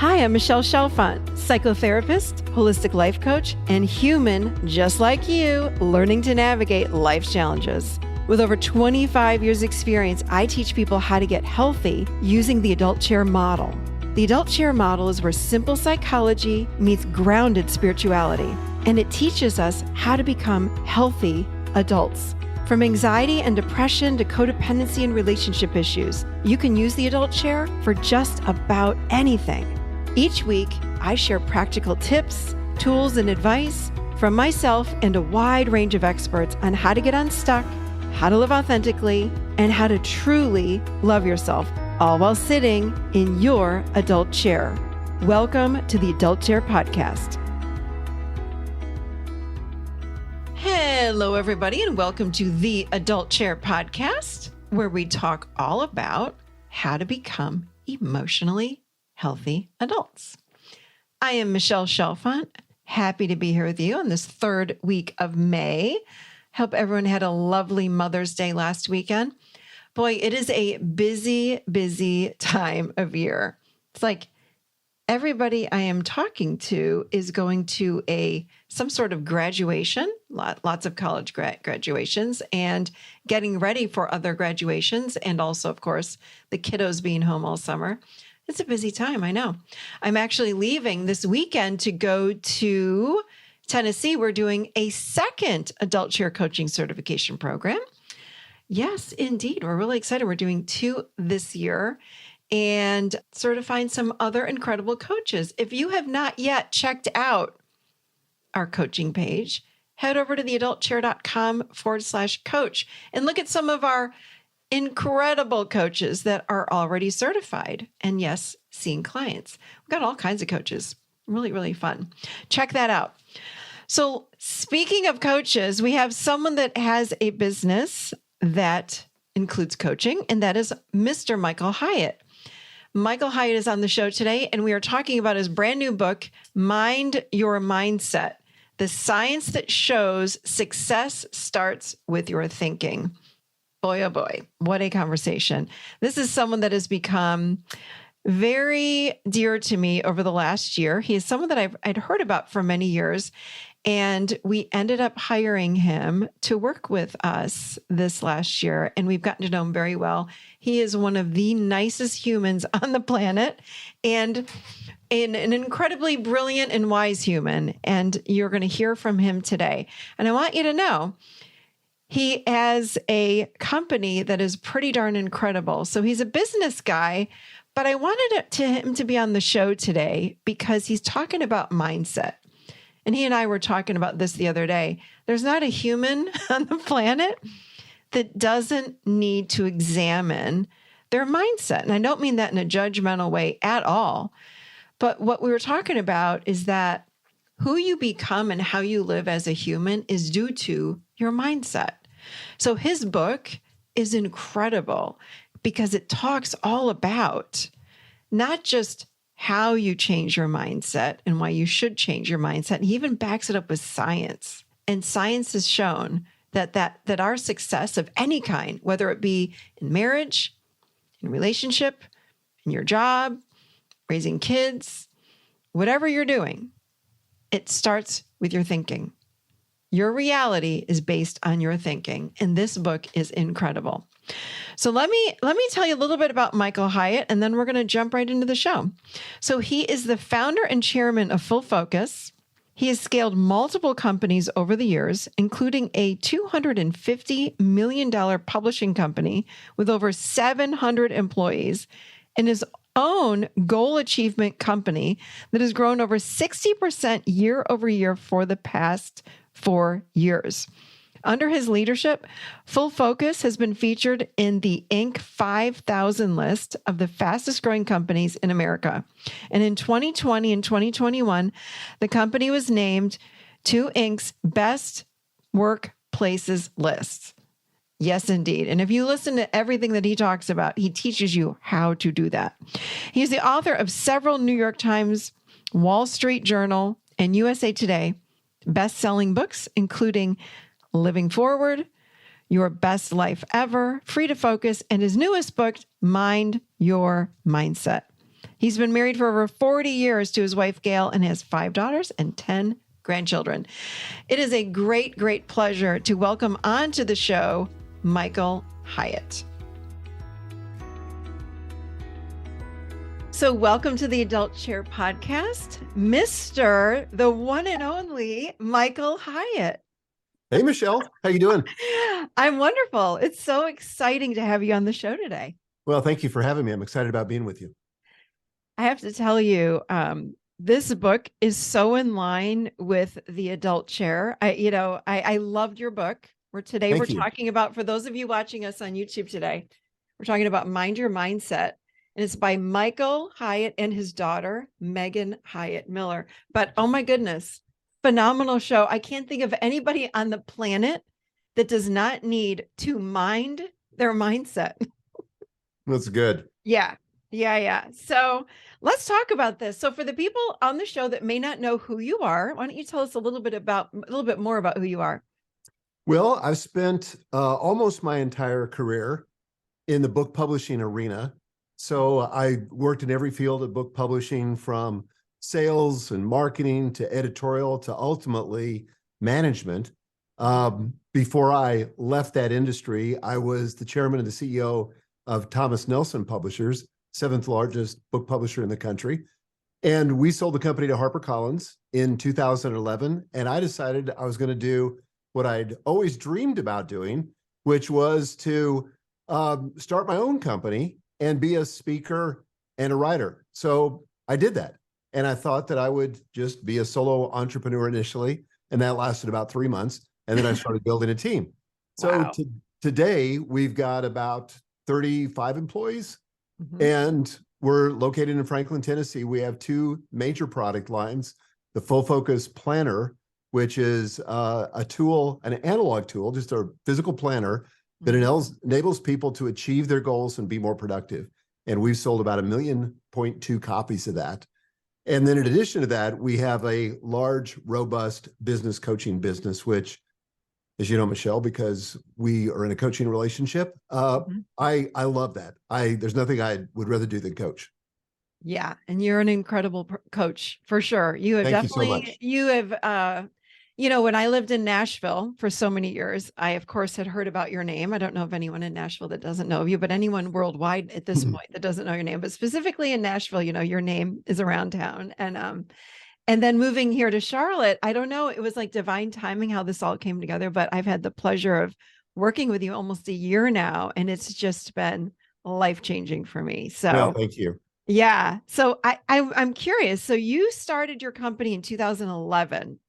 Hi, I'm Michelle Chalfant, psychotherapist, holistic life coach, and human just like you, learning to navigate life's challenges. With over 25 years experience, I teach people how to get healthy using the adult chair model. The adult chair model is where simple psychology meets grounded spirituality, and it teaches us how to become healthy adults. From anxiety and depression to codependency and relationship issues, you can use the adult chair for just about anything. Each week, I share practical tips, tools, and advice from myself and a wide range of experts on how to get unstuck, how to live authentically, and how to truly love yourself, all while sitting in your adult chair. Welcome to the Adult Chair Podcast. Hello, everybody, and welcome to the Adult Chair Podcast, where we talk all about how to become emotionally healthy adults. I am Michelle Chalfant, happy to be here with you on this third week of May. Hope everyone had a lovely Mother's Day last weekend. Boy, it is a busy time of year. It's like everybody I am talking to is going to some sort of graduation, lots of college graduations, and getting ready for other graduations, and also, of course, the kiddos being home all summer. It's a busy time, I know. I'm actually leaving this weekend to go to Tennessee. We're doing a second adult chair coaching certification program. Yes, indeed. We're really excited. We're doing 2 this year and certifying some other incredible coaches. If you have not yet checked out our coaching page, head over to theadultchair.com/coach and look at some of our incredible coaches that are already certified and, yes, seeing clients. We've got all kinds of coaches. Really, really fun. Check that out. So speaking of coaches, we have someone that has a business that includes coaching, and that is Mr. Michael Hyatt. Michael Hyatt is on the show today, and we are talking about his brand new book, Mind Your Mindset, the science that shows success starts with your thinking. Boy, oh boy, what a conversation. This is someone that has become very dear to me over the last year. He is someone that I'd heard about for many years, and we ended up hiring him to work with us this last year, and we've gotten to know him very well. He is one of the nicest humans on the planet and an incredibly brilliant and wise human, and you're going to hear from him today. And I want you to know, he has a company that is pretty darn incredible. So he's a business guy, but I wanted him to be on the show today because he's talking about mindset. And he and I were talking about this the other day. There's not a human on the planet that doesn't need to examine their mindset. And I don't mean that in a judgmental way at all. But what we were talking about is that who you become and how you live as a human is due to your mindset. So his book is incredible because it talks all about not just how you change your mindset and why you should change your mindset. He even backs it up with science. And science has shown that our success of any kind, whether it be in marriage, in relationship, in your job, raising kids, whatever you're doing, it starts with your thinking. Your reality is based on your thinking, and this book is incredible. So let me tell you a little bit about Michael Hyatt, and then we're going to jump right into the show. So he is the founder and chairman of Full Focus. He has scaled multiple companies over the years, including a $250 million publishing company with over 700 employees, and his own goal achievement company that has grown over 60% year over year for the past 4 years. Under his leadership, Full Focus has been featured in the Inc. 5000 list of the fastest growing companies in America. And in 2020 and 2021, the company was named to Inc.'s Best Workplaces list. Yes, indeed. And if you listen to everything that he talks about, he teaches you how to do that. He's the author of several New York Times, Wall Street Journal, and USA Today best-selling books, including Living Forward, Your Best Life Ever, Free to Focus, and his newest book, Mind Your Mindset. He He's been married for over 40 years to his wife, Gail, and has 5 daughters and 10 grandchildren. It is a great, great pleasure to welcome onto the show Michael Hyatt. So welcome to the Adult Chair Podcast, Mr. the one and only Michael Hyatt. Hey, Michelle. How you doing? I'm wonderful. It's so exciting to have you on the show today. Well, thank you for having me. I'm excited about being with you. I have to tell you, this book is so in line with the Adult Chair. I loved your book. We're talking about, for those of you watching us on YouTube today, we're talking about Mind Your Mindset. And it's by Michael Hyatt and his daughter, Megan Hyatt Miller. But oh my goodness, phenomenal show. I can't think of anybody on the planet that does not need to mind their mindset. That's good. Yeah. So let's talk about this. So for the people on the show that may not know who you are, why don't you tell us a little bit more about who you are? Well, I've spent almost my entire career in the book publishing arena. So I worked in every field of book publishing, from sales and marketing to editorial to ultimately management. Before I left that industry, I was the chairman and the CEO of Thomas Nelson Publishers, 7th largest book publisher in the country. And we sold the company to HarperCollins in 2011. And I decided I was going to do what I'd always dreamed about doing, which was to start my own company and be a speaker and a writer. So I did that. And I thought that I would just be a solo entrepreneur initially. And that lasted about 3 months. And then I started building a team. So Wow. Today we've got about 35 employees. Mm-hmm. And we're located in Franklin, Tennessee. We have 2 major product lines: the Full Focus Planner, which is a tool, an analog tool, just a physical planner that enables people to achieve their goals and be more productive. And we've sold about 1.2 million copies of that. And then in addition to that, we have a large, robust business coaching business, which, as you know, Michelle, because we are in a coaching relationship, I love that. There's nothing I would rather do than coach. Yeah. And you're an incredible coach for sure. You have when I lived in Nashville for so many years, I of course had heard about your name. I don't know of anyone in Nashville that doesn't know of you, but anyone worldwide at this point that doesn't know your name, but specifically in Nashville, your name is around town. And then moving here to Charlotte, I don't know, it was like divine timing how this all came together, but I've had the pleasure of working with you almost a year now, and it's just been life-changing for me. So well, thank you. Yeah. So I'm curious. So you started your company in 2011.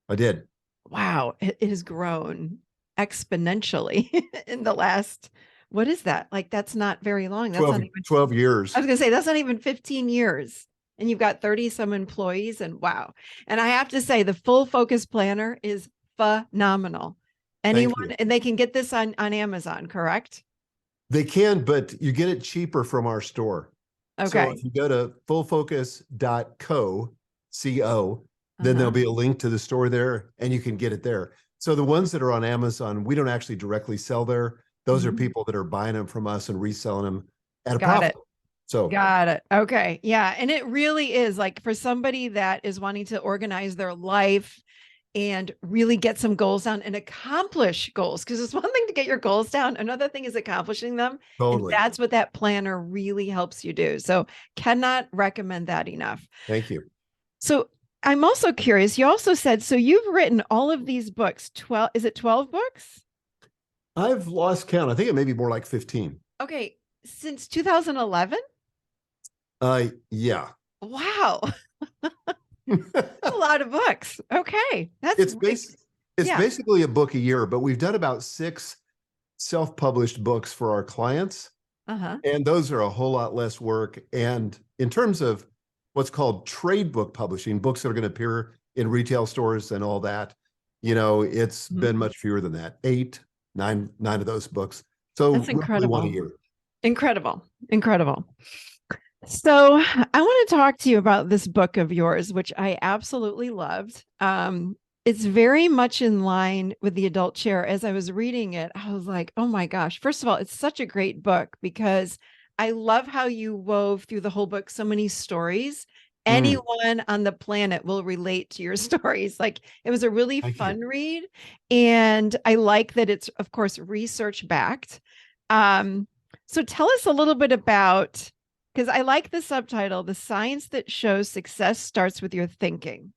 I did. Wow. It has grown exponentially in the last, what is that? Like, that's not very long. That's 12 years. I was going to say, that's not even 15 years. And you've got 30 some employees, and wow. And I have to say, the Full Focus Planner is phenomenal. Anyone, and they can get this on Amazon, correct? They can, but you get it cheaper from our store. Okay. So if you go to fullfocus.co, then there'll be a link to the store there, and you can get it there. So the ones that are on Amazon, we don't actually directly sell there. Those are people that are buying them from us and reselling them at a profit. Got it. Okay. Yeah. And it really is, like, for somebody that is wanting to organize their life and really get some goals down and accomplish goals, because it's one thing to get your goals down. Another thing is accomplishing them. Totally. And that's what that planner really helps you do. So cannot recommend that enough. Thank you. So I'm also curious. You also said, so you've written all of these books, 12, is it 12 books? I've lost count. I think it may be more like 15. Okay. Since 2011? Yeah. Wow. A lot of books. Okay. It's basically a book a year, but we've done about 6 self-published books for our clients. And those are a whole lot less work. And in terms of what's called trade book publishing, books that are going to appear in retail stores and all that, it's been much fewer than that. 8, 9 of those books. So that's incredible. One a year. Incredible. So I want to talk to you about this book of yours, which I absolutely loved. It's very much in line with the Adult Chair. As I was reading it, I was like, oh my gosh. First of all, it's such a great book because I love how you wove through the whole book so many stories. Mm, Anyone on the planet will relate to your stories. Like it was a really thank you. fun read. And I like that it's, of course, research backed. Um, so tell us a little bit about, because I like the subtitle, The Science That Shows Success Starts with Your Thinking.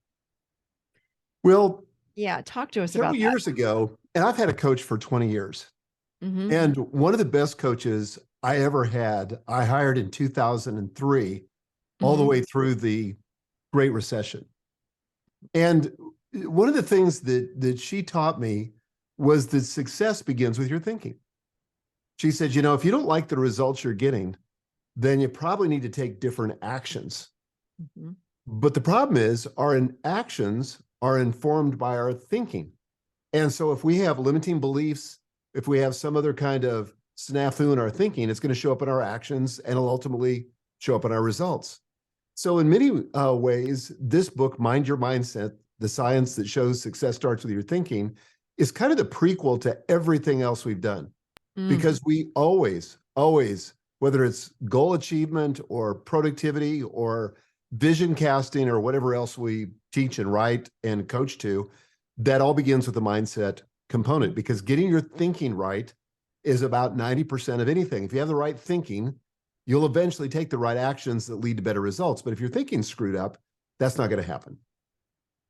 Well, Yeah, talk to us several about that. years ago, and I've had a coach for 20 years. Hmm. And one of the best coaches I ever had, I hired in 2003, all the Hmm. way through the Great Recession. And one of the things that she taught me was that success begins with your thinking. She said, you know, if you don't like the results you're getting, then you probably need to take different actions. Hmm. But the problem is our actions are informed by our thinking. And so if we have limiting beliefs, if we have some other kind of snafu in our thinking, it's going to show up in our actions and it'll ultimately show up in our results. So in many ways, this book, Mind Your Mindset, The Science That Shows Success Starts With Your Thinking, is kind of the prequel to everything else we've done. Mm. Because we always, whether it's goal achievement or productivity or vision casting or whatever else we teach and write and coach to, that all begins with the mindset component, because getting your thinking right is about 90% of anything. If you have the right thinking, you'll eventually take the right actions that lead to better results. But if your thinking's screwed up, that's not going to happen.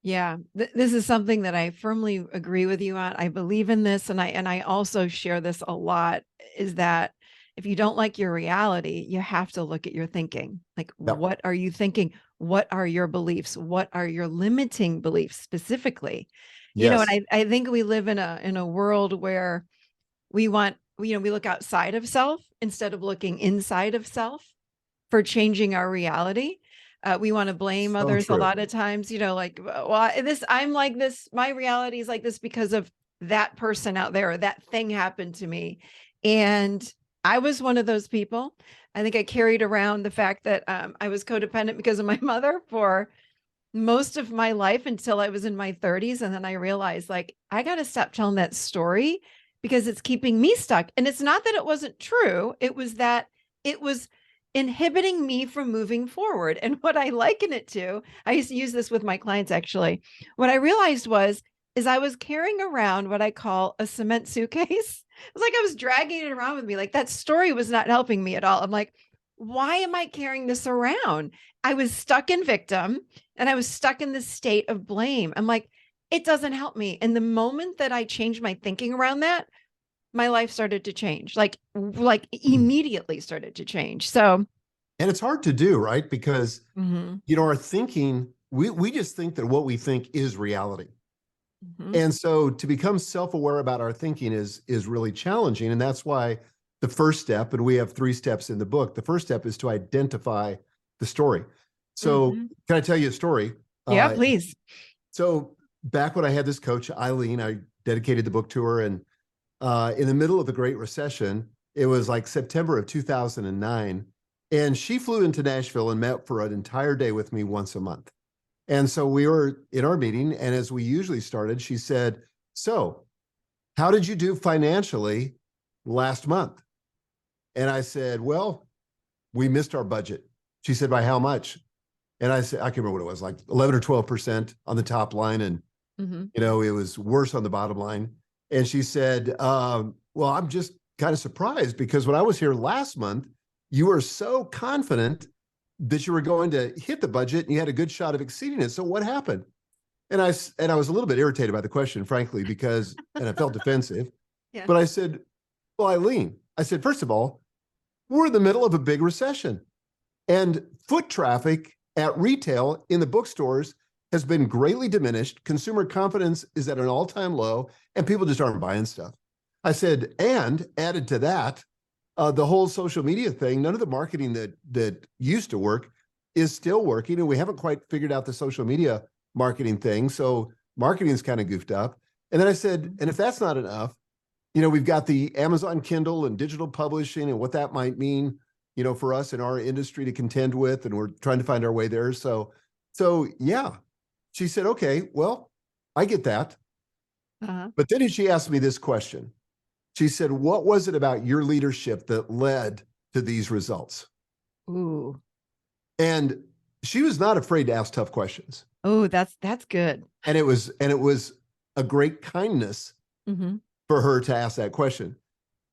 Yeah, this is something that I firmly agree with you on. I believe in this, and I also share this a lot, is that if you don't like your reality, you have to look at your thinking. Like, Yeah. what are you thinking? What are your beliefs? What are your limiting beliefs specifically? And Yes. I think we live in a world where we want, we look outside of self instead of looking inside of self for changing our reality. We want to blame So others a true. lot of times, like, well, I'm like this, my reality is like this because of that person out there, or that thing happened to me. And I was one of those people. I think I carried around the fact that I was codependent because of my mother for most of my life until I was in my 30s. And then I realized, like, I got to stop telling that story because it's keeping me stuck. And it's not that it wasn't true, it was that it was inhibiting me from moving forward. And what I liken it to, I used to use this with my clients actually. What I realized was, is I was carrying around what I call a cement suitcase. It was like I was dragging it around with me. Like that story was not helping me at all. I'm like, why am I carrying this around? I was stuck in victim and I was stuck in this state of blame. I'm like, it doesn't help me. And the moment that I changed my thinking around that, my life started to change, like immediately started to change. So, And it's hard to do, right? Because, mhm, you know, our thinking, we just think that what we think is reality. mhm, And so to become self-aware about our thinking is really challenging. And that's why the first step, and we have 3 steps in the book, the first step is to identify the story. So mhm. can I tell you a story? Yeah, Uh, please. so back when I had this coach, Eileen, I dedicated the book to her. And in the middle of the Great Recession, it was like September of 2009. And she flew into Nashville and met for an entire day with me once a month. And so we were in our meeting, and as we usually started, she said, so how did you do financially last month? And I said, well, we missed our budget. She said, by how much? And I said, I can't remember what it was, like 11 or 12% on the top line. And, Mhm. you know, it was worse on the bottom line. And she said, well, I'm just kind of surprised because when I was here last month, you were so confident that you were going to hit the budget and you had a good shot of exceeding it. So what happened? And I was a little bit irritated by the question, frankly, because, and I felt defensive, Yeah. but I said, well, Eileen, I said, first of all, we're in the middle of a big recession and foot traffic at retail in the bookstores has been greatly diminished. Consumer confidence is at an all-time low and people just aren't buying stuff. I said, and added to that, the whole social media thing, none of the marketing that used to work is still working. And we haven't quite figured out the social media marketing thing. So marketing is kind of goofed up. And then I said, and if that's not enough, you know, we've got the Amazon Kindle and digital publishing and what that might mean, you know, for us in our industry to contend with. And we're trying to find our way there. So yeah, she said, okay, well, I get that. Uh-huh. But then she asked me this question. She said, what was it about your leadership that led to these results? Ooh. And she was not afraid to ask tough questions. Oh, that's good. And it was a great kindness Mm-hmm. for her to ask that question.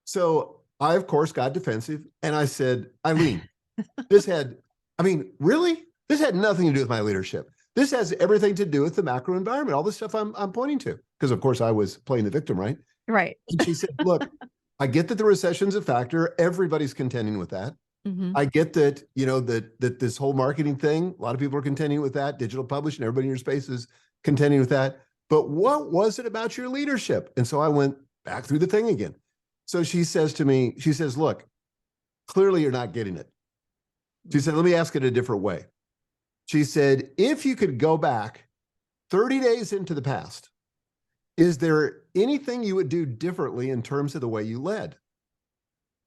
So I, of course, got defensive and I said, Eileen, really? This had nothing to do with my leadership. This has everything to do with the macro environment, all the stuff I'm pointing to. Because of course I was playing the victim, right? Right. And she said, look, I get that the recession's a factor. Everybody's contending with that. Mm-hmm. I get that, that this whole marketing thing, a lot of people are contending with that, digital publishing, everybody in your space is contending with that. But what was it about your leadership? And so I went back through the thing again. So she says to me, look, clearly you're not getting it. She said, let me ask it a different way. She said, if you could go back 30 days into the past, is there anything you would do differently in terms of the way you led?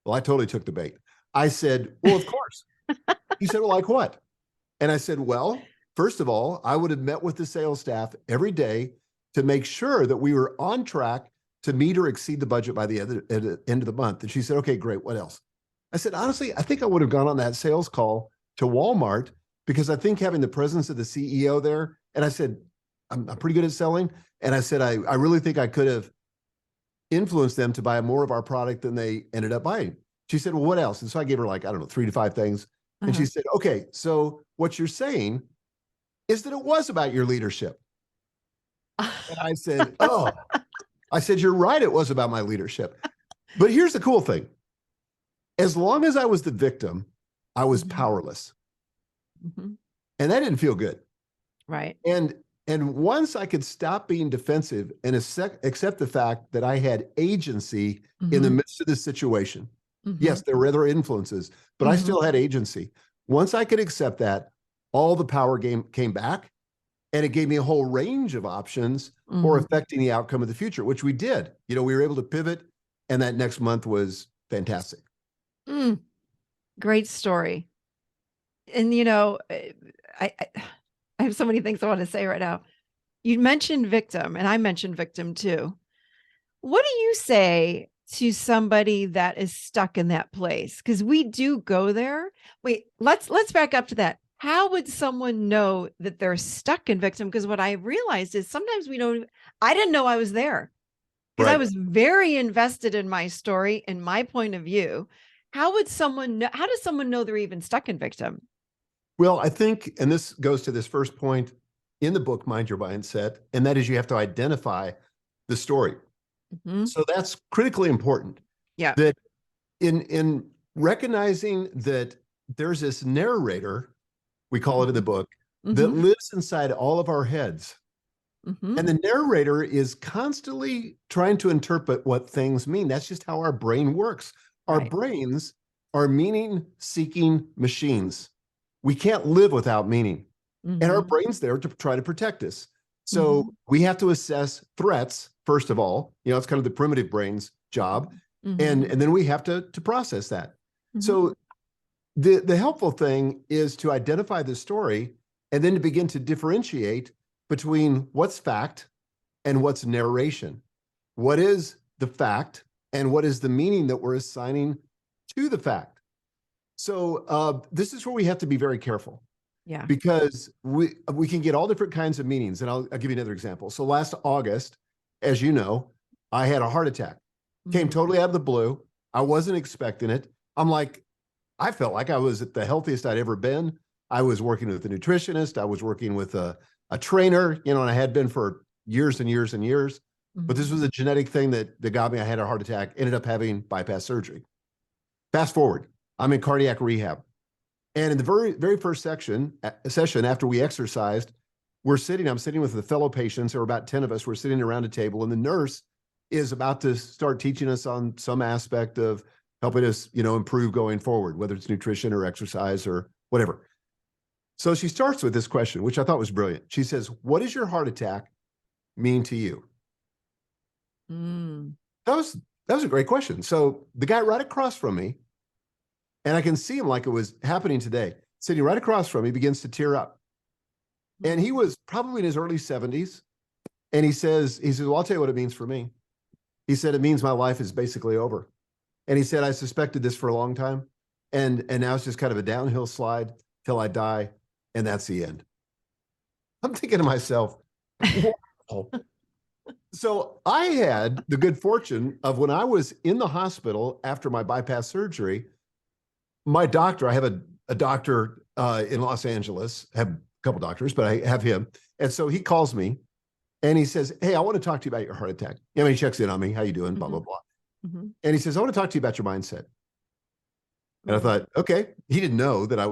Well, I totally took the bait. I said, well, of course. He said, well, like what? And I said, well, first of all, I would have met with the sales staff every day to make sure that we were on track to meet or exceed the budget by the end of the month. And she said, okay, great. What else? I said, honestly, I think I would have gone on that sales call to Walmart because I think having the presence of the CEO there, and I said, I'm pretty good at selling. And I said, I really think I could have influenced them to buy more of our product than they ended up buying. She said, well, what else? And so I gave her 3 to 5 things. And she said, okay, so what you're saying is that it was about your leadership. And I said, you're right. It was about my leadership. But here's the cool thing. As long as I was the victim, I was powerless. Mm-hmm. And that didn't feel good. Right. And once I could stop being defensive and accept the fact that I had agency in the midst of this situation. Mm-hmm. Yes, there were other influences, but I still had agency. Once I could accept that, all the power came back, and it gave me a whole range of options for affecting the outcome of the future, which we did. We were able to pivot, and that next month was fantastic. Great story. And I have so many things I want to say right now. You mentioned victim, and I mentioned victim too. What do you say to somebody that is stuck in that place? Because we do go there. Wait, let's back up to that. How would someone know that they're stuck in victim? Because what I realized is sometimes I didn't know I was there because I was very invested in my story and my point of view. How would someone know? How does someone know they're even stuck in victim? Well, I think, and this goes to this first point in the book, Mind Your Mindset, and that is you have to identify the story. Mm-hmm. So that's critically important. Yeah. That in recognizing that there's this narrator, we call it in the book, that lives inside all of our heads. Mm-hmm. And the narrator is constantly trying to interpret what things mean. That's just how our brain works. Our brains are meaning-seeking machines. We can't live without meaning. And our brain's there to try to protect us. So we have to assess threats, first of all. It's kind of the primitive brain's job. And then we have to process that. So the helpful thing is to identify the story and then to begin to differentiate between what's fact and what's narration. What is the fact and what is the meaning that we're assigning to the fact? So this is where we have to be very careful. Yeah. Because we can get all different kinds of meanings. And I'll give you another example. So last August, as you know, I had a heart attack. Came totally out of the blue. I wasn't expecting it. I felt like I was at the healthiest I'd ever been. I was working with a nutritionist. I was working with a trainer, and I had been for years and years and years. But this was a genetic thing that got me. I had a heart attack, ended up having bypass surgery. Fast forward, I'm in cardiac rehab. And in the very, very first session after we exercised, I'm sitting with the fellow patients. There were about 10 of us. We're sitting around a table, and the nurse is about to start teaching us on some aspect of helping us, improve going forward, whether it's nutrition or exercise or whatever. So she starts with this question, which I thought was brilliant. She says, what does your heart attack mean to you? That was a great question. So the guy right across from me, and I can see him like it was happening today, sitting right across from me, begins to tear up. And he was probably in his early 70s. And he says, well, I'll tell you what it means for me. He said, it means my life is basically over. And he said, I suspected this for a long time. And now it's just kind of a downhill slide till I die. And that's the end. I'm thinking to myself, wow. So I had the good fortune of when I was in the hospital after my bypass surgery, my doctor, I have a doctor in Los Angeles, have a couple doctors, but I have him. And so he calls me and he says, hey, I want to talk to you about your heart attack. I mean, he checks in on me. How you doing? Blah, blah, blah. And he says, I want to talk to you about your mindset. And I thought, okay. He didn't know that I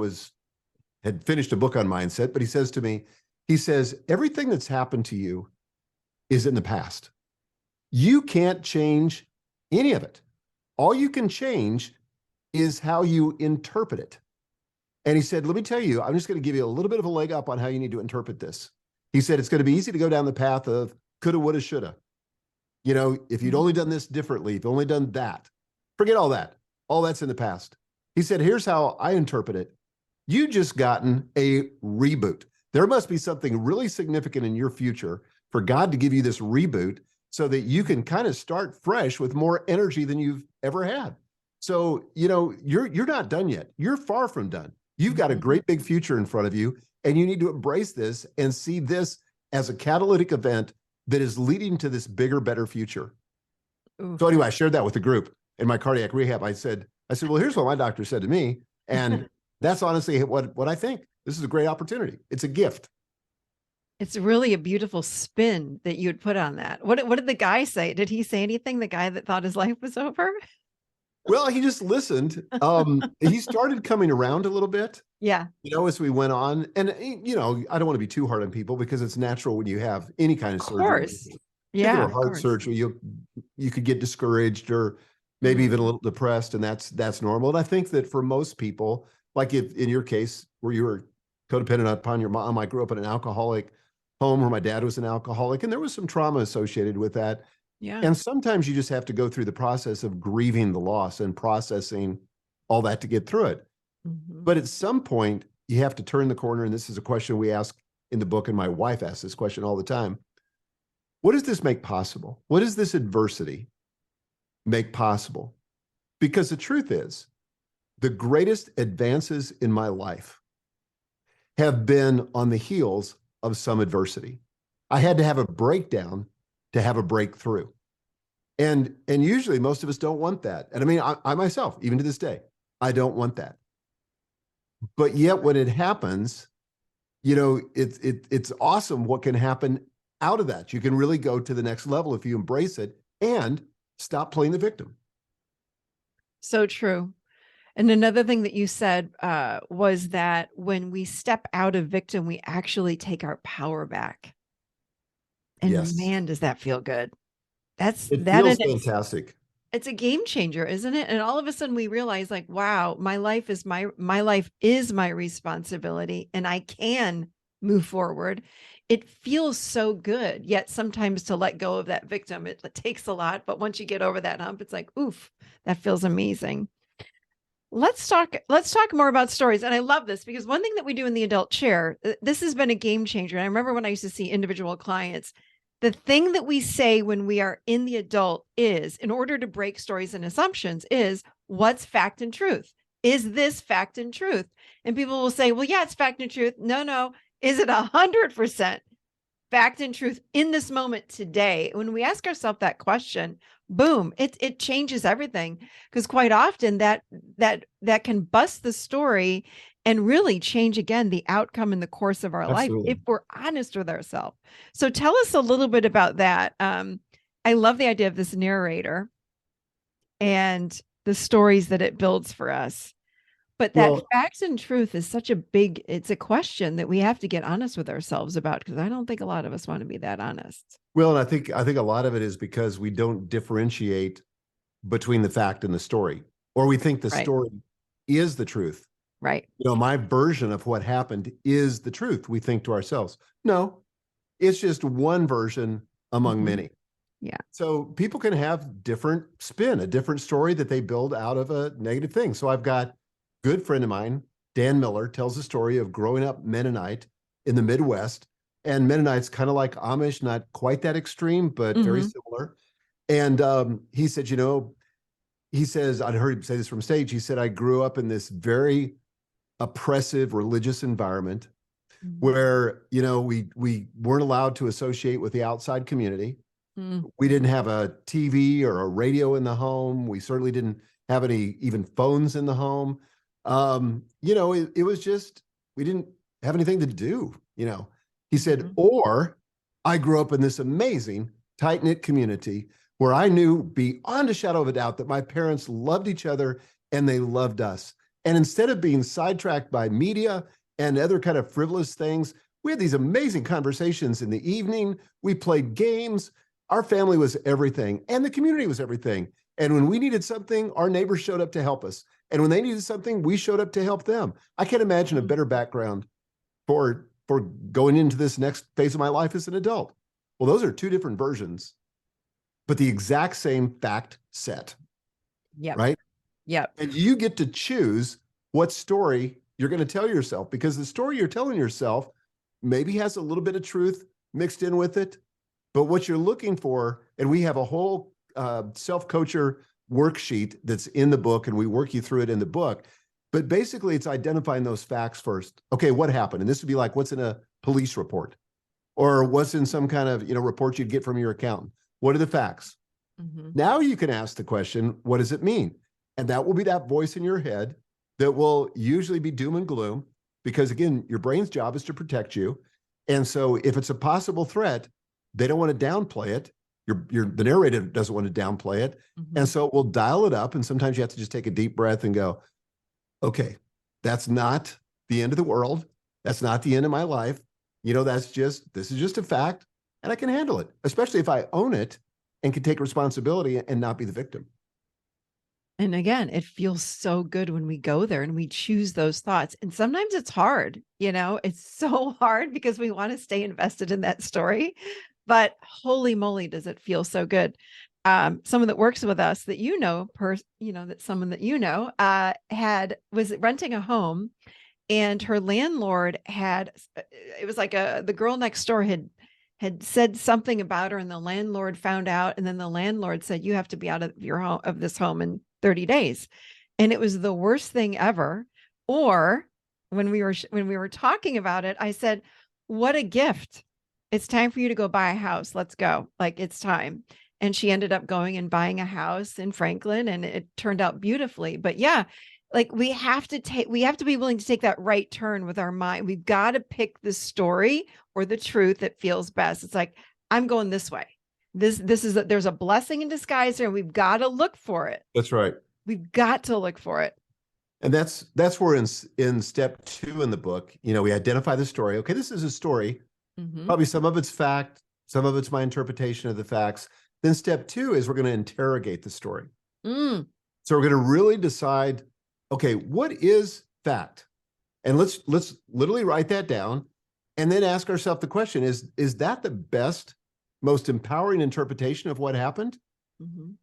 had finished a book on mindset, but he says to me, he says, everything that's happened to you is in the past. You can't change any of it. All you can change is how you interpret it. And he said, let me tell you, I'm just going to give you a little bit of a leg up on how you need to interpret this. He said, it's going to be easy to go down the path of coulda, woulda, shoulda. You know, if you'd only done this differently, if you'd only done that, forget all that. All that's in the past. He said, here's how I interpret it. You just gotten a reboot. There must be something really significant in your future for God to give you this reboot so that you can kind of start fresh with more energy than you've ever had. So, you know, you're not done yet. You're far from done. You've got a great big future in front of you, and you need to embrace this and see this as a catalytic event that is leading to this bigger, better future. Oof. So anyway, I shared that with the group in my cardiac rehab. I said, well, here's what my doctor said to me. And that's honestly what I think. This is a great opportunity. It's a gift. It's really a beautiful spin that you would put on that. What did the guy say? Did he say anything? The guy that thought his life was over? Well, he just listened. He started coming around a little bit. Yeah. You know, as we went on. And, you know, I don't want to be too hard on people because it's natural when you have any kind of surgery. Of course. Yeah. Heart surgery, you could get discouraged or maybe even a little depressed, and that's normal. And I think that for most people, like if in your case where you were codependent upon your mom, I grew up in an alcoholic home where my dad was an alcoholic, and there was some trauma associated with that. Yeah. And sometimes you just have to go through the process of grieving the loss and processing all that to get through it. But at some point, you have to turn the corner, and this is a question we ask in the book, and my wife asks this question all the time. What does this make possible? What does this adversity make possible? Because the truth is, the greatest advances in my life have been on the heels of some adversity. I had to have a breakdown to have a breakthrough. And usually most of us don't want that. And I mean, I myself, even to this day, I don't want that. But yet when it happens, you know, it's awesome what can happen out of that. You can really go to the next level if you embrace it and stop playing the victim. So true. And another thing that you said was that when we step out of victim, we actually take our power back. And yes, man, does that feel good. It feels fantastic. It's a game changer, isn't it? And all of a sudden we realize, like, wow, my life is my responsibility, and I can move forward. It feels so good. Yet sometimes to let go of that victim, it takes a lot. But once you get over that hump, it's like, oof, that feels amazing. Let's talk more about stories. And I love this because one thing that we do in the adult chair, this has been a game changer. And I remember when I used to see individual clients, the thing that we say when we are in the adult is, in order to break stories and assumptions, is what's fact and truth? Is this fact and truth? And people will say, well, yeah, it's fact and truth. No. Is it 100% fact and truth in this moment today? When we ask ourselves that question, boom, it changes everything, because quite often that can bust the story and really change again the outcome in the course of our Absolutely. Life if we're honest with ourselves. So tell us a little bit about that. I love the idea of this narrator and the stories that it builds for us. But that facts and truth is such a it's a question that we have to get honest with ourselves about, because I don't think a lot of us want to be that honest. Well, and I think a lot of it is because we don't differentiate between the fact and the story, or we think the story is the truth. Right. You know, my version of what happened is the truth. We think to ourselves, no, it's just one version among many. Yeah. So people can have different spin, a different story that they build out of a negative thing. So I've got a good friend of mine, Dan Miller, tells the story of growing up Mennonite in the Midwest. And Mennonite's kind of like Amish, not quite that extreme, but very similar. And he said, you know, he says, I heard him say this from stage. He said, I grew up in this very oppressive religious environment where, you know, we weren't allowed to associate with the outside community. We didn't have a TV or a radio in the home. We certainly didn't have any even phones in the home. You know, it was just, we didn't have anything to do, you know. He said, or I grew up in this amazing tight-knit community where I knew beyond a shadow of a doubt that my parents loved each other and they loved us. And instead of being sidetracked by media and other kind of frivolous things, we had these amazing conversations in the evening. We played games. Our family was everything, and the community was everything. And when we needed something, our neighbors showed up to help us. And when they needed something, we showed up to help them. I can't imagine a better background for going into this next phase of my life as an adult. Well, those are two different versions, but the exact same fact set. Yep. Right? Yep. And you get to choose what story you're going to tell yourself, because the story you're telling yourself maybe has a little bit of truth mixed in with it. But what you're looking for, and we have a whole self-coacher worksheet that's in the book, and we work you through it in the book. But basically, it's identifying those facts first. Okay, what happened? And this would be like, what's in a police report? Or what's in some kind of, you know, report you'd get from your accountant? What are the facts? Now you can ask the question, what does it mean? And that will be that voice in your head that will usually be doom and gloom, because again, your brain's job is to protect you. And so if it's a possible threat, they don't want to downplay it. The narrator doesn't want to downplay it. And so we'll dial it up. And sometimes you have to just take a deep breath and go, okay, that's not the end of the world. That's not the end of my life. You know, this is just a fact, and I can handle it, especially if I own it and can take responsibility and not be the victim. And again, it feels so good when we go there and we choose those thoughts. And sometimes it's hard, you know, it's so hard because we want to stay invested in that story. But holy moly, does it feel so good. Someone that works with us that that someone that was renting a home, and her landlord it was like the girl next door had said something about her, and the landlord found out, and then the landlord said, you have to be out of this home in 30 days. And it was the worst thing ever. Or when we were talking about it, I said, what a gift. It's time for you to go buy a house. Let's go. Like, it's time. And she ended up going and buying a house in Franklin, and it turned out beautifully. But yeah, like we have to be willing to take that right turn with our mind. We've got to pick the story or the truth that feels best. It's like, I'm going this way. There's a blessing in disguise here, and we've got to look for it. That's right. We've got to look for it. And that's where in step 2 in the book, you know, we identify the story. Okay, this is a story. Probably some of it's fact, some of it's my interpretation of the facts. Then step 2 is we're going to interrogate the story. So we're going to really decide, okay, what is fact? And let's literally write that down, and then ask ourselves the question, is that the best, most empowering interpretation of what happened?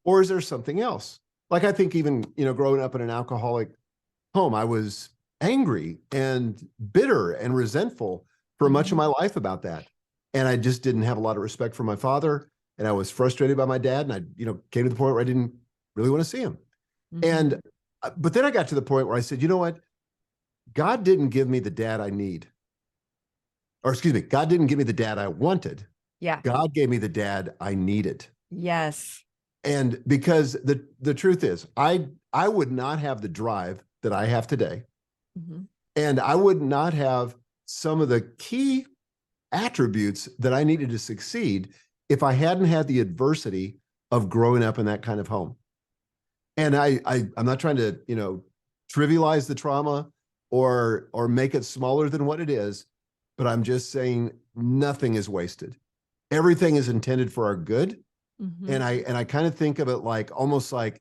Or is there something else? Like, I think even, you know, growing up in an alcoholic home, I was angry and bitter and resentful for much of my life about that. And I just didn't have a lot of respect for my father. And I was frustrated by my dad. And I, you know, came to the point where I didn't really want to see him. But then I got to the point where I said, you know what? God didn't give me the dad I need. Or excuse me, God didn't give me the dad I wanted. Yeah. God gave me the dad I needed. Yes. And because the truth is, I would not have the drive that I have today. And I would not have some of the key attributes that I needed to succeed if I hadn't had the adversity of growing up in that kind of home. And I'm not trying to, you know, trivialize the trauma or make it smaller than what it is, but I'm just saying nothing is wasted. Everything is intended for our good. And I kind of think of it like almost like,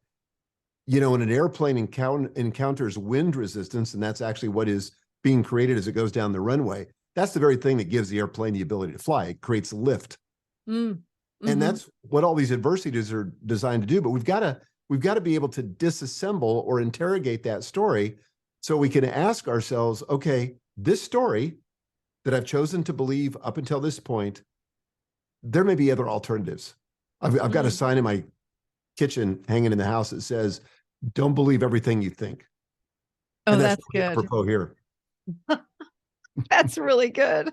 you know, when an airplane encounters wind resistance, and that's actually what is being created as it goes down the runway. That's the very thing that gives the airplane the ability to fly. It creates lift. And that's what all these adversities are designed to do. But we've got to be able to disassemble or interrogate that story so we can ask ourselves, okay, this story that I've chosen to believe up until this point, there may be other alternatives. I've got a sign in my kitchen hanging in the house that says, don't believe everything you think. Oh, And that's that's really good. apropos here. That's really good.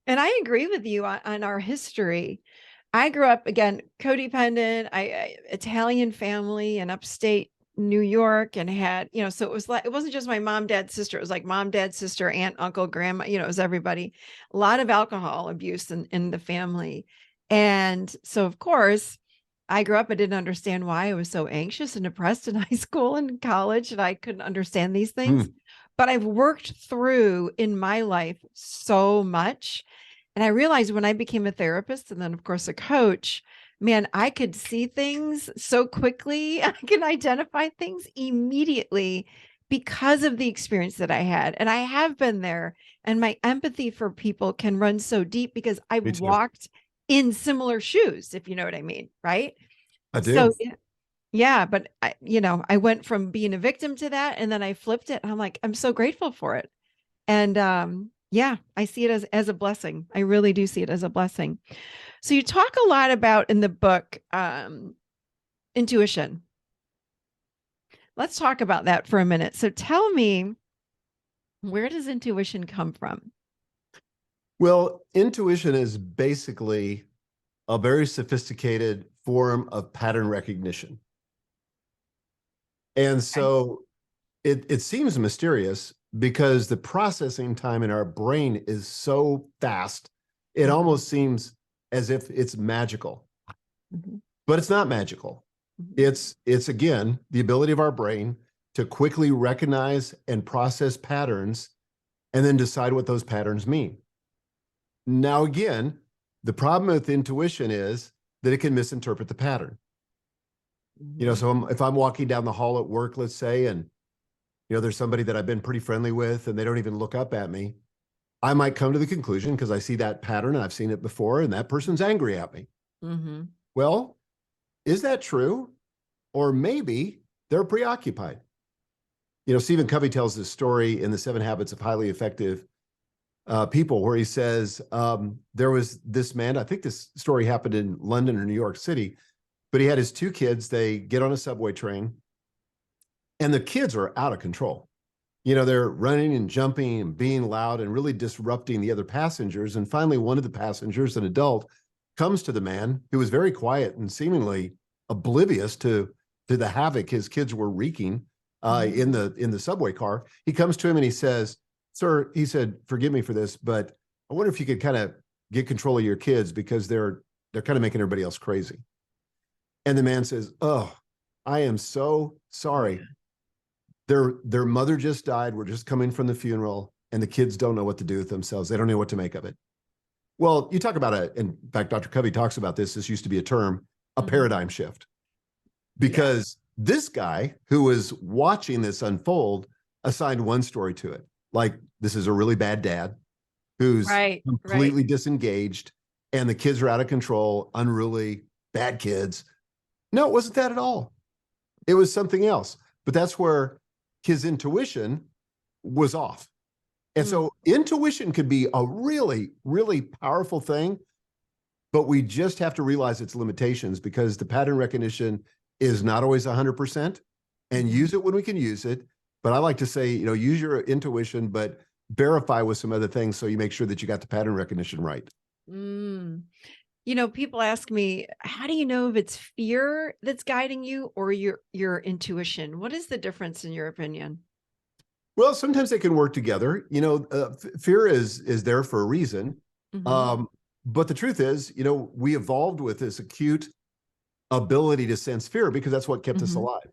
And I agree with you on our history. I grew up again codependent. I Italian family in upstate New York, and had, so it was like, it wasn't just my mom, dad, sister. It was like mom, dad, sister, aunt, uncle, grandma. It was everybody. A lot of alcohol abuse in the family, and so of course, I grew up. I didn't understand why I was so anxious and depressed in high school and college, and I couldn't understand these things. Mm, But I've worked through in my life so much. And I realized when I became a therapist and then, of course, a coach, man, I could see things so quickly. I can identify things immediately because of the experience that I had. And I have been there. And my empathy for people can run so deep because I've me too. walked in similar shoes, if you know what I mean. Right. I So, do. yeah, but I went from being a victim to that, and then I flipped it. And I'm like, I'm so grateful for it. And yeah, I see it as a blessing. I really do see it as a blessing. So you talk a lot about in the book intuition. Let's talk about that for a minute. So tell me, where does intuition come from? Well, intuition is basically a very sophisticated form of pattern recognition. And Okay. so it seems mysterious because the processing time in our brain is so fast. It Mhm, almost seems as if it's magical, mhm, but it's not magical. mhm, It's again the ability of our brain to quickly recognize and process patterns and then decide what those patterns mean. Now, again, the problem with intuition is that it can misinterpret the pattern. mhm, So if I'm walking down the hall at work, let's say, and there's somebody that I've been pretty friendly with and they don't even look up at me, I might come to the conclusion because I see that pattern and I've seen it before and that person's angry at me. mhm, Well, is that true? Or maybe they're preoccupied. Stephen Covey tells this story in The 7 Habits of Highly Effective People where he says there was this man, I think this story happened in London or New York City, but he had his 2 kids. They get on a subway train and the kids are out of control. They're running and jumping and being loud and really disrupting the other passengers. And finally, one of the passengers, an adult, comes to the man who was very quiet and seemingly oblivious to the havoc his kids were wreaking mhm, in the subway car. He comes to him and he says, "Sir," he said, "forgive me for this, but I wonder if you could kind of get control of your kids because they're kind of making everybody else crazy." And the man says, "Oh, I am so sorry. Their mother just died. We're just coming from the funeral, and the kids don't know what to do with themselves. They don't know what to make of it." Well, you talk about in fact, Dr. Covey talks about this. This used to be a term, a mhm. paradigm shift, Yeah. because this guy who was watching this unfold assigned one story to it. Like, this is a really bad dad who's Right. Right. completely disengaged, and the kids are out of control, unruly, bad kids. No, it wasn't that at all. It was something else. But that's where his intuition was off. And Mm, so intuition could be a really, really powerful thing, but we just have to realize its limitations because the pattern recognition is not always 100% and mhm. use it when we can use it. But I like to say, use your intuition, but verify with some other things so you make sure that you got the pattern recognition right. Mm. People ask me, how do you know if it's fear that's guiding you or your intuition? What is the difference in your opinion? Well, sometimes they can work together. Fear is there for a reason. Hmm. Um, but the truth is, we evolved with this acute ability to sense fear because that's what kept us Hmm. alive.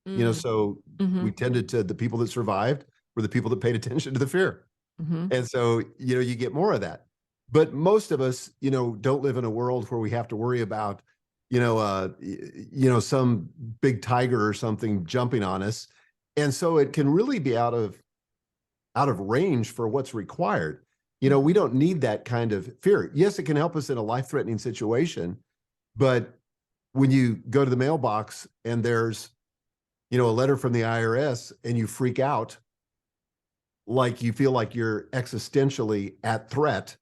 Mm. So Hmm. we tended to, the people that survived were the people that paid attention to the fear. Hmm. And so, you get more of that. But most of us, don't live in a world where we have to worry about, some big tiger or something jumping on us. And so it can really be out of range for what's required. We Hmm. don't need that kind of fear. Yes, it can help us in a life-threatening situation, but when you go to the mailbox and there's, a letter from the IRS and you freak out, like you feel like you're existentially at threat,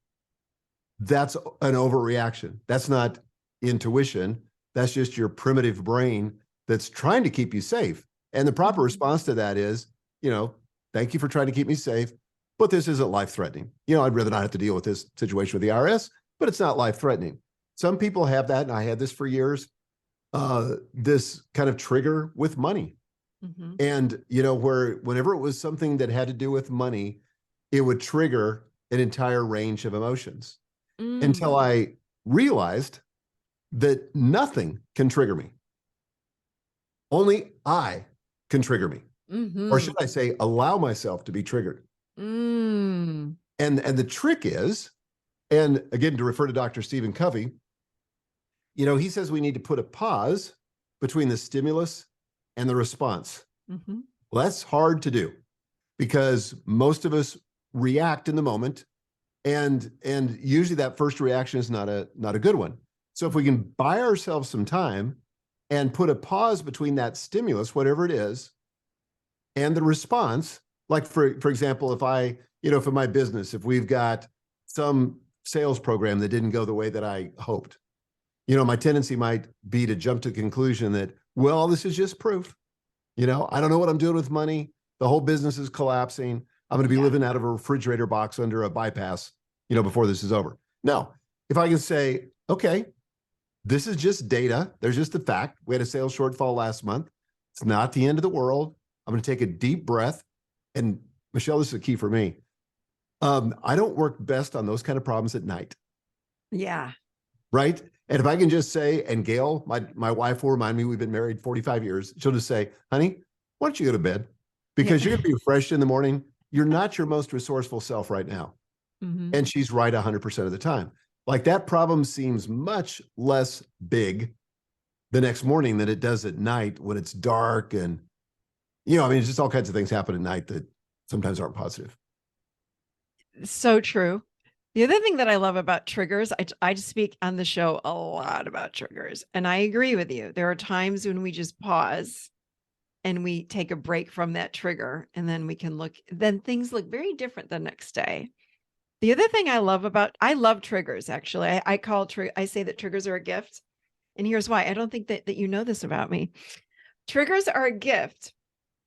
that's an overreaction. That's not intuition. That's just your primitive brain that's trying to keep you safe. And the proper Mhm. response to that is, thank you for trying to keep me safe, but this isn't life-threatening. I'd rather not have to deal with this situation with the IRS, but it's not life-threatening. Some people have that, and I had this for years, this kind of trigger with money. Mhm. And, where whenever it was something that had to do with money, it would trigger an entire range of emotions until Mm. I realized that nothing can trigger me. Only I can trigger me. Or Mhm. should I say, allow myself to be triggered. Mm. And the trick is, and again, to refer to Dr. Stephen Covey, he says we need to put a pause between the stimulus and the response. Mhm. Well, that's hard to do because most of us react in the moment, and usually that first reaction is not a good one. So if we can buy ourselves some time and put a pause between that stimulus, whatever it is, and the response, like for example, if in my business, if we've got some sales program that didn't go the way that I hoped, my tendency might be to jump to the conclusion that, well, this is just proof. I don't know what I'm doing with money. The whole business is collapsing. I'm going to be Yeah. living out of a refrigerator box under a bypass, before this is over. Now, if I can say, okay, this is just data. There's just a fact. We had a sales shortfall last month. It's not the end of the world. I'm going to take a deep breath. And Michelle, this is a key for me. I don't work best on those kind of problems at night, Yeah. right? And if I can just say, and Gail, my wife will remind me, we've been married 45 years. She'll just say, honey, why don't you go to bed? Yeah. Because you're going to be refreshed in the morning. You're not your most resourceful self right now. Mhm. And she's right 100% of the time. Like that problem seems much less big the next morning than it does at night when it's dark. And, it's just all kinds of things happen at night that sometimes aren't positive. So true. The other thing that I love about triggers, I speak on the show a lot about triggers, and I agree with you. There are times when we just pause and we take a break from that trigger, and then then things look very different the next day. The other thing I love triggers, actually. I say that triggers are a gift. And here's why. I don't think that you know this about me. Triggers are a gift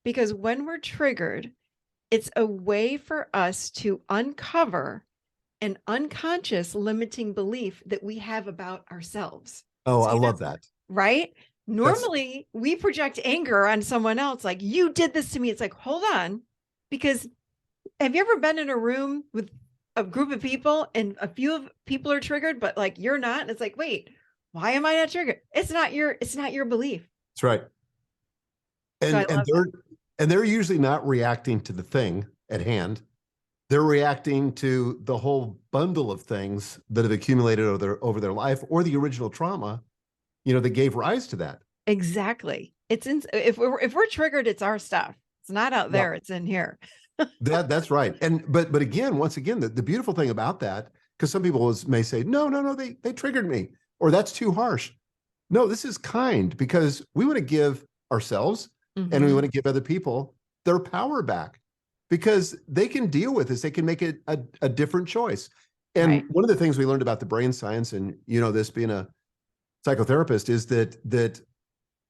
because when we're triggered, it's a way for us to uncover an unconscious limiting belief that we have about ourselves. Oh, I See that? love that. Right? That's Normally, we project anger on someone else, like, you did this to me. It's like, hold on. Because have you ever been in a room with a group of people and a few of people are triggered, but like you're not? And it's like, wait, why am I not triggered? It's not your belief. right. So I And love that. they're usually not reacting to the thing at hand. They're reacting to the whole bundle of things that have accumulated over their life, or the original trauma, that gave rise to that. Exactly. If we're triggered, it's our stuff. It's not out Yep. there, it's in here. That's right. And but again, once again, the beautiful thing about that, because some people may say, no, they triggered me, or that's too harsh. No, this is kind, because we want to give ourselves and we Mhm. want to give other people their power back, because they can deal with this. They can make it a different choice. And Right. one of the things we learned about the brain science, and this being a psychotherapist, is that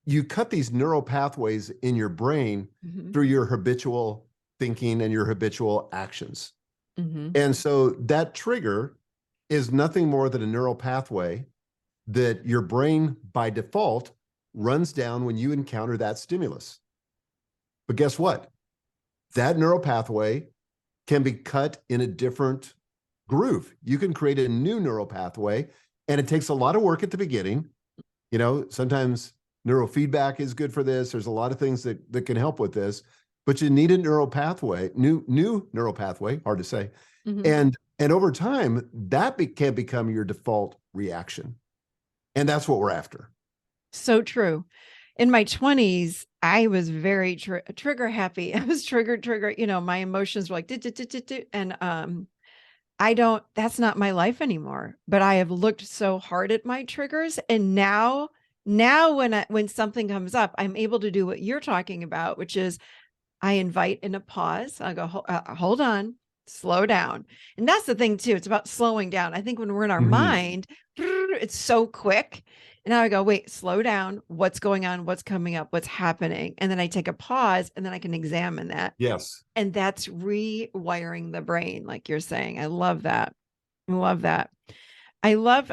you cut these neural pathways in your brain Mhm. through your habitual thinking and your habitual actions. Mhm. And so that trigger is nothing more than a neural pathway that your brain by default runs down when you encounter that stimulus. But guess what? That neural pathway can be cut in a different groove. You can create a new neural pathway, and it takes a lot of work at the beginning. Sometimes neurofeedback is good for this. There's a lot of things that can help with this, but you need a neural pathway, new neural pathway, hard to say. Mhm. And over time, that can become your default reaction. And that's what we're after. So true. In my 20s, I was very trigger happy. I was trigger, my emotions were like, "Dit, dit, dit, dit, dit," and that's not my life anymore. But I have looked so hard at my triggers. And now when something comes up, I'm able to do what you're talking about, which is I invite in a pause. I go, hold on, slow down. And that's the thing too. It's about slowing down. I think when we're in our Mhm. mind, it's so quick. And now I go, wait, slow down. What's going on? What's coming up? What's happening? And then I take a pause and then I can examine that. Yes. And that's rewiring the brain, like you're saying. I love that. I love that. I love,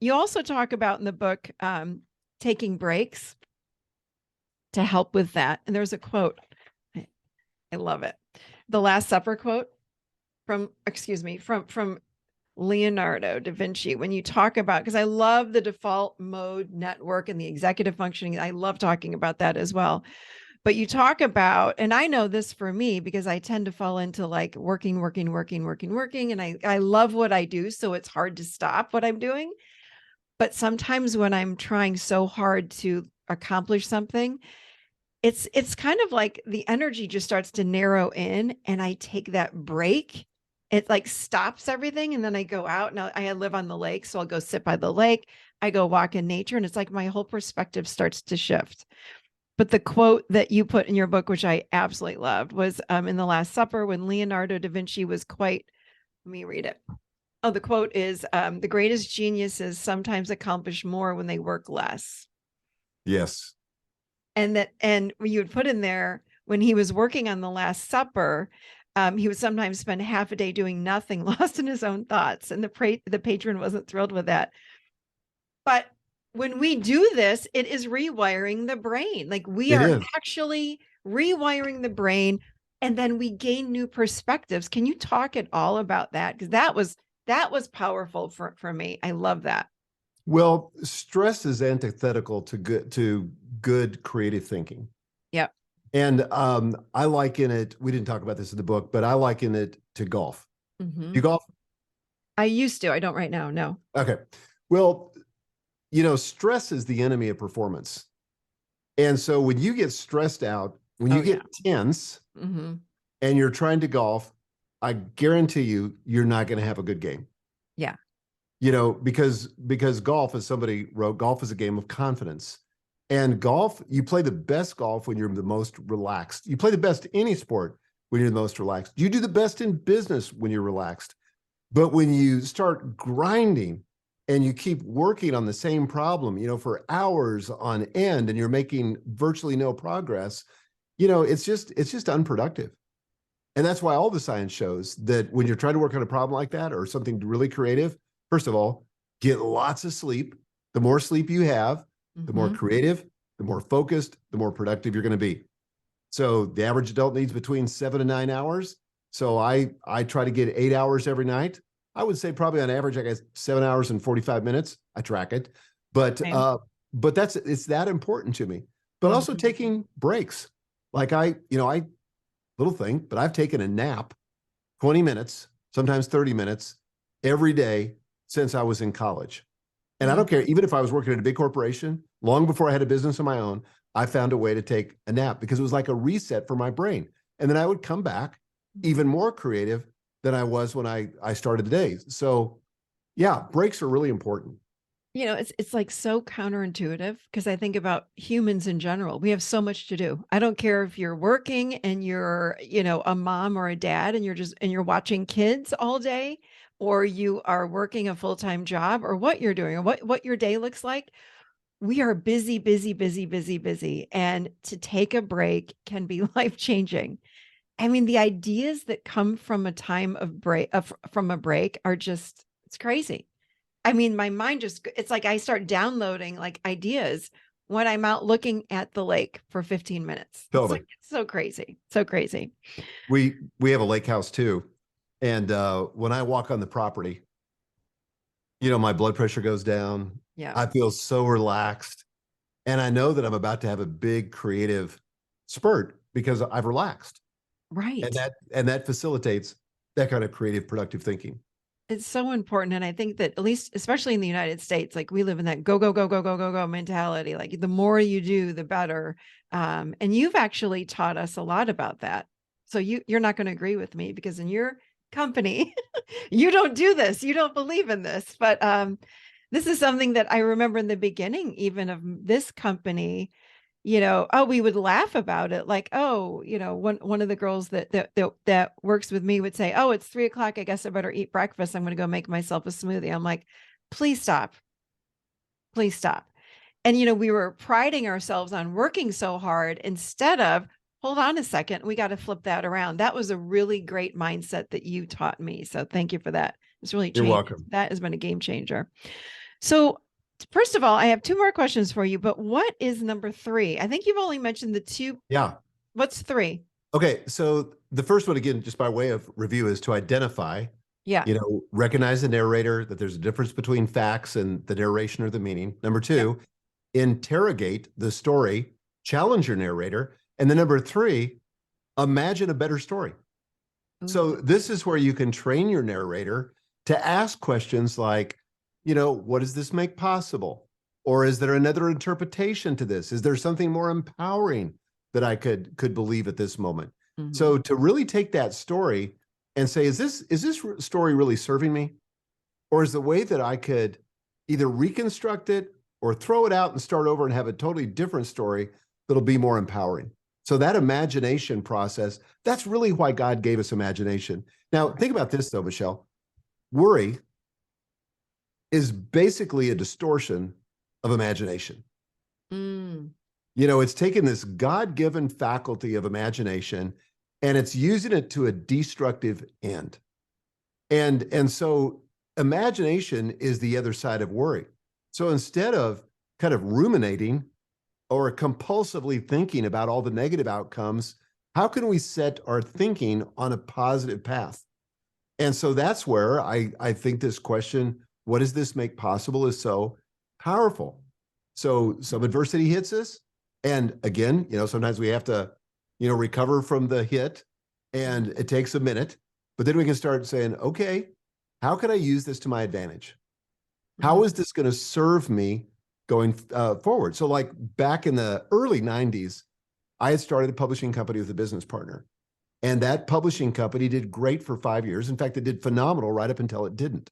you also talk about in the book, taking breaks to help with that. And there's a quote. I love it. The Last Supper quote from Leonardo da Vinci, when you talk about, because I love the default mode network and the executive functioning. I love talking about that as well. But you talk about, and I know this for me because I tend to fall into like working. And I love what I do. So it's hard to stop what I'm doing. But sometimes when I'm trying so hard to accomplish something, it's kind of like the energy just starts to narrow in and I take that break. It like stops everything. And then I go out and I live on the lake. So I'll go sit by the lake. I go walk in nature and it's like my whole perspective starts to shift. But the quote that you put in your book, which I absolutely loved, was in The Last Supper when Leonardo da Vinci was quite, let me read it. Oh, the quote is, the greatest geniuses sometimes accomplish more when they work less. Yes. And you would put in there when he was working on The Last Supper, he would sometimes spend half a day doing nothing, lost in his own thoughts. And the patron wasn't thrilled with that. But when we do this, it is rewiring the brain. Like we It are is. actually rewiring the brain and then we gain new perspectives. Can you talk at all about that? Because that was powerful for me. I love that. Well, stress is antithetical to good creative thinking. Yep. And I liken it, we didn't talk about this in the book, but I liken it to golf. Mm-hmm. You golf? I used to. I don't right now. No. Okay. Well, stress is the enemy of performance. And so when you get stressed out, when you get tense Mm-hmm. and you're trying to golf, I guarantee you're not going to have a good game. Yeah. Because golf, as somebody wrote, golf is a game of confidence. And golf, you play the best golf when you're the most relaxed. You play the best any sport when you're the most relaxed. You do the best in business when you're relaxed. But when you start grinding and you keep working on the same problem, for hours on end and you're making virtually no progress, it's just unproductive. And that's why all the science shows that when you're trying to work on a problem like that or something really creative, first of all, get lots of sleep. The more sleep you have, the more creative, the more focused, the more productive you're going to be. So the average adult needs between 7 and 9 hours. So I try to get 8 hours every night. I would say probably on average, I get 7 hours and 45 minutes. I track it, but it's that important to me. But also taking breaks, like little thing, but I've taken a nap, 20 minutes, sometimes 30 minutes every day since I was in college. And I don't care, even if I was working at a big corporation, long before I had a business of my own, I found a way to take a nap because it was like a reset for my brain. And then I would come back even more creative than I was when I started the day. So yeah, breaks are really important. It's like so counterintuitive because I think about humans in general. We have so much to do. I don't care if you're working and you're, a mom or a dad and you're watching kids all day, or you are working a full-time job, or what you're doing, or what your day looks like. We are busy, busy, busy, busy, busy. And to take a break can be life-changing. I mean, the ideas that come from a time of break, from a break are just, it's crazy. I mean, my mind it's like I start downloading like ideas when I'm out looking at the lake for 15 minutes. Totally. It's so crazy. So crazy. We have a lake house too. And when I walk on the property, my blood pressure goes down. Yeah. I feel so relaxed. And I know that I'm about to have a big creative spurt because I've relaxed. Right. And that facilitates that kind of creative, productive thinking. It's so important. And I think that at least, especially in the United States, like we live in that go, go, go, go, go, go, go mentality. Like the more you do, the better. And you've actually taught us a lot about that. So you're not going to agree with me because in your company, you don't do this. You don't believe in this. But this is something that I remember in the beginning, even of this company, we would laugh about it. Like, one of the girls that works with me would say, oh, it's 3:00. I guess I better eat breakfast. I'm going to go make myself a smoothie. I'm like, please stop. Please stop. And, we were priding ourselves on working so hard instead of, hold on a second, we got to flip that around. That was a really great mindset that you taught me. So thank you for that. It's really You're changed. welcome. That has been a game changer. So first of all, I have two more questions for you, but what is number 3? I think you've only mentioned the 2. Yeah. What's 3? Okay. So the first one, again, just by way of review, is to identify, Yeah. recognize the narrator, that there's a difference between facts and the narration or the meaning. Number 2, interrogate the story, challenge your narrator. And then number 3, imagine a better story. So this is where you can train your narrator to ask questions like, what does this make possible? Or is there another interpretation to this? Is there something more empowering that I could believe at this moment? Mhm. So to really take that story and say, is this story really serving me? Or is the way that I could either reconstruct it or throw it out and start over and have a totally different story that'll be more empowering? So that imagination process, that's really why God gave us imagination. Now, think about this though, Michelle. Worry is basically a distortion of imagination. Mm. It's taken this God-given faculty of imagination and it's using it to a destructive end. And so imagination is the other side of worry. So instead of kind of ruminating or compulsively thinking about all the negative outcomes, how can we set our thinking on a positive path? And so that's where I think this question, what does this make possible, is so powerful. So some adversity hits us. And again, sometimes we have to, recover from the hit, and it takes a minute. But then we can start saying, okay, how can I use this to my advantage? How is this going to serve me going forward? So like back in the early 90s, I had started a publishing company with a business partner. And that publishing company did great for 5 years. In fact, it did phenomenal right up until it didn't.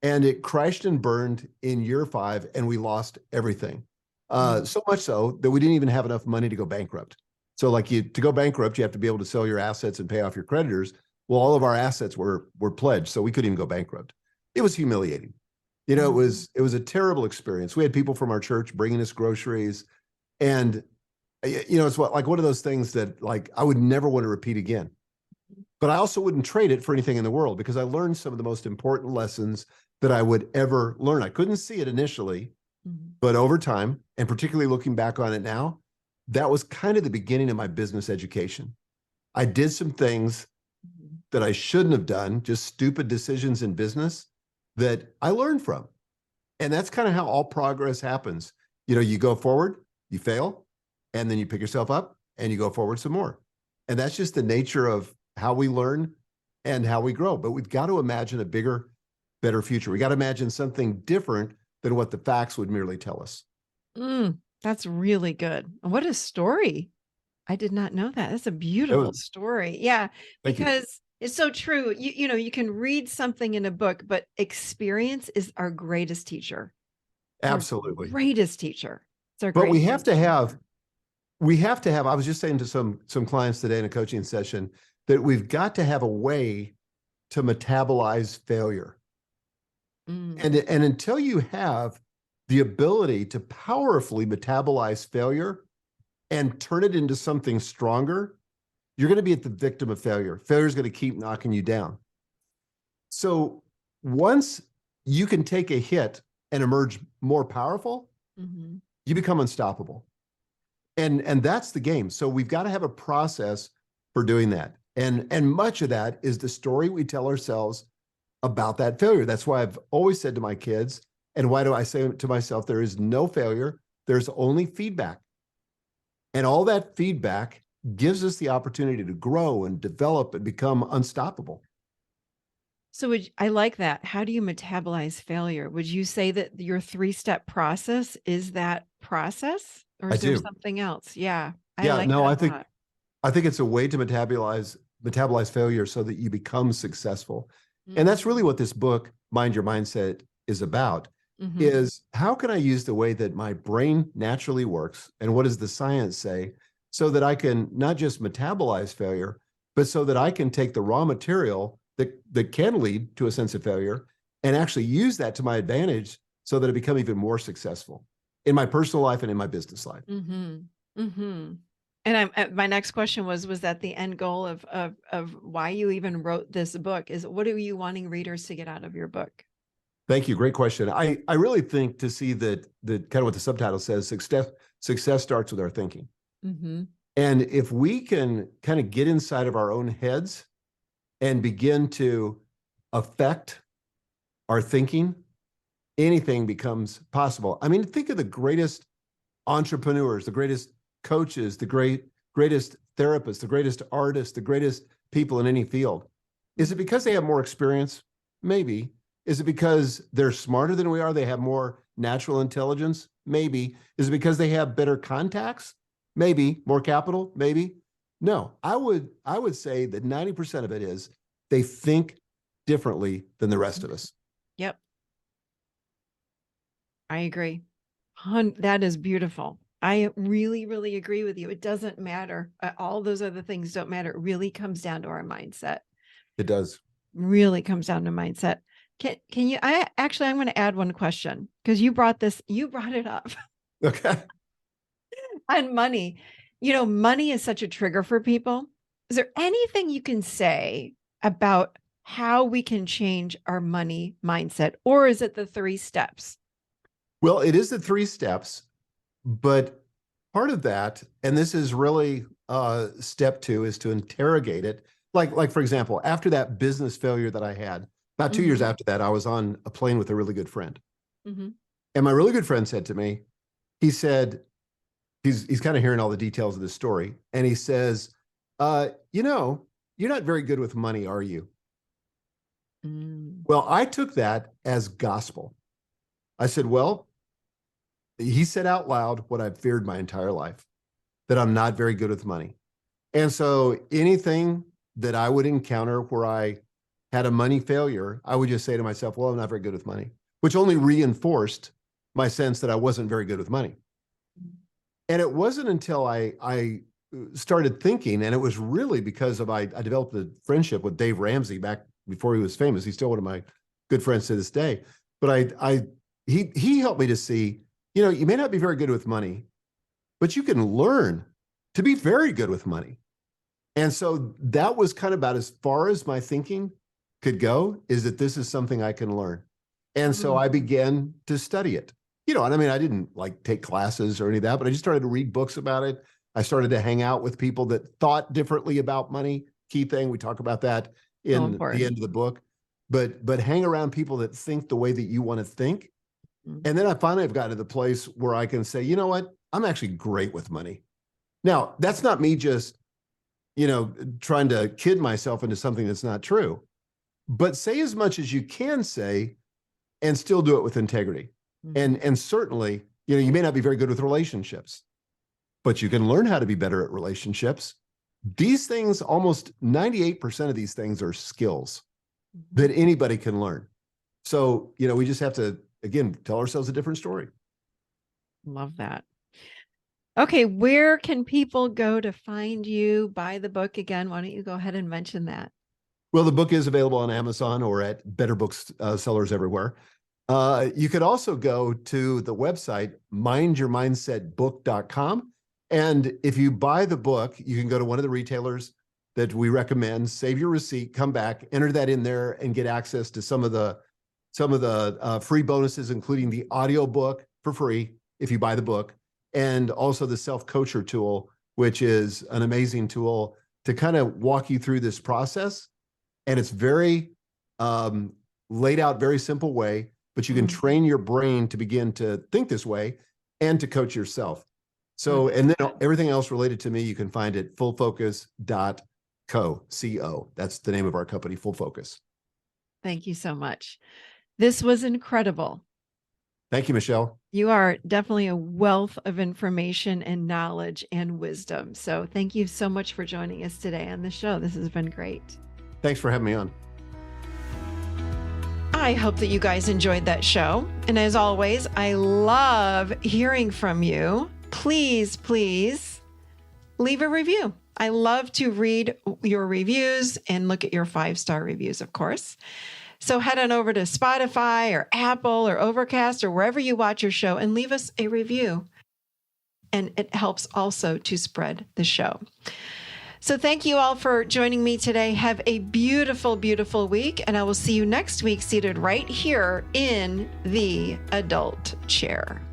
And it crashed and burned in year 5, and we lost everything. So much so that we didn't even have enough money to go bankrupt. So like to go bankrupt, you have to be able to sell your assets and pay off your creditors. Well, all of our assets were pledged, so we couldn't even go bankrupt. It was humiliating. It was a terrible experience. We had people from our church bringing us groceries, and it's one of those things that like I would never want to repeat again. But I also wouldn't trade it for anything in the world, because I learned some of the most important lessons that I would ever learn. I couldn't see it initially, but over time, and particularly looking back on it now, that was kind of the beginning of my business education. I did some things that I shouldn't have done, just stupid decisions in business that I learned from. And that's kind of how all progress happens. You go forward, you fail, and then you pick yourself up and you go forward some more. And that's just the nature of how we learn and how we grow. But we've got to imagine a bigger, better future. We got to imagine something different than what the facts would merely tell us. That's really good. What a story. I did not know that. That's a beautiful story. Yeah, because it's so true. You can read something in a book, but experience is our greatest teacher. Absolutely. Our greatest teacher. But we have to have, I was just saying to some clients today in a coaching session that we've got to have a way to metabolize failure. And until you have the ability to powerfully metabolize failure and turn it into something stronger, you're going to be at the victim of failure. Failure is going to keep knocking you down. So once you can take a hit and emerge more powerful, you become unstoppable. And that's the game. So we've got to have a process for doing that. And much of that is the story we tell ourselves about that failure. That's why I've always said to my kids, and why do I say to myself, there is no failure, there's only feedback. And all that feedback gives us the opportunity to grow and develop and become unstoppable. So I like that. How do you metabolize failure? Would you say that your 3-step process is that process, or is there something else? Yeah. I think it's a way to metabolize failure so that you become successful. And that's really what this book, Mind Your Mindset, is about, is how can I use the way that my brain naturally works, and what does the science say, so that I can not just metabolize failure, but so that I can take the raw material that can lead to a sense of failure and actually use that to my advantage so that I become even more successful. in my personal life and in my business life. Mm-hmm. Mm-hmm. And my next question was that the end goal of why you even wrote this book? Is what are you wanting readers to get out of your book? Thank you. Great question. I really think to see that kind of what the subtitle says, success starts with our thinking. Mm-hmm. And if we can kind of get inside of our own heads and begin to affect our thinking, anything becomes possible. I mean, think of the greatest entrepreneurs, the greatest coaches, the greatest therapists, the greatest artists, the greatest people in any field. Is it because they have more experience? Maybe. Is it because they're smarter than we are? They have more natural intelligence? Maybe. Is it because they have better contacts? Maybe. More capital? Maybe. No, I would say that 90% of it is they think differently than the rest of us. Yep. I agree. That is beautiful. I really, really agree with you. It doesn't matter. All those other things don't matter. It really comes down to our mindset. It does. Really comes down to mindset. Can you, I'm going to add one question because you brought it up Okay. on money. Money is such a trigger for people. Is there anything you can say about how we can change our money mindset, or is it the 3 steps? Well, it is the 3 steps, but part of that, and this is really step 2, is to interrogate it. Like for example, after that business failure that I had, about 2 years after that, I was on a plane with a really good friend. Mm-hmm. And my really good friend said to me, he said, he's kind of hearing all the details of this story. And he says, you're not very good with money, are you? Mm. Well, I took that as gospel. I said, well, he said out loud what I've feared my entire life, that I'm not very good with money. And so anything that I would encounter where I had a money failure, I would just say to myself, well, I'm not very good with money, which only reinforced my sense that I wasn't very good with money. And it wasn't until I started thinking, and it was really because I developed a friendship with Dave Ramsey back before he was famous. He's still one of my good friends to this day. But he helped me to see, you may not be very good with money, but you can learn to be very good with money. And so that was kind of about as far as my thinking could go, is that this is something I can learn. And so I began to study it. And I mean, I didn't take classes or any of that, but I just started to read books about it. I started to hang out with people that thought differently about money. Key thing, we talk about that in the end of the book. But hang around people that think the way that you want to think. And then I finally have gotten to the place where I can say, you know what? I'm actually great with money. Now, that's not me just, trying to kid myself into something that's not true. But say as much as you can say and still do it with integrity. And certainly, you may not be very good with relationships, but you can learn how to be better at relationships. These things, almost 98% of these things are skills that anybody can learn. So, we just have to, again, tell ourselves a different story. Love that. Okay, where can people go to find you, buy the book again? Why don't you go ahead and mention that? Well, the book is available on Amazon or at better books sellers everywhere. You could also go to the website, mindyourmindsetbook.com. And if you buy the book, you can go to one of the retailers that we recommend, save your receipt, come back, enter that in there, and get access to some of the free bonuses, including the audio book for free if you buy the book, and also the self-coacher tool, which is an amazing tool to kind of walk you through this process. And it's very laid out, very simple way, but you can train your brain to begin to think this way and to coach yourself. So, and then everything else related to me, you can find at fullfocus.co. That's the name of our company, Full Focus. Thank you so much. This was incredible. Thank you, Michelle. You are definitely a wealth of information and knowledge and wisdom. So thank you so much for joining us today on the show. This has been great. Thanks for having me on. I hope that you guys enjoyed that show. And as always, I love hearing from you. Please leave a review. I love to read your reviews and look at your 5-star reviews, of course. So head on over to Spotify or Apple or Overcast or wherever you watch your show and leave us a review. And it helps also to spread the show. So thank you all for joining me today. Have a beautiful, beautiful week. And I will see you next week seated right here in the adult chair.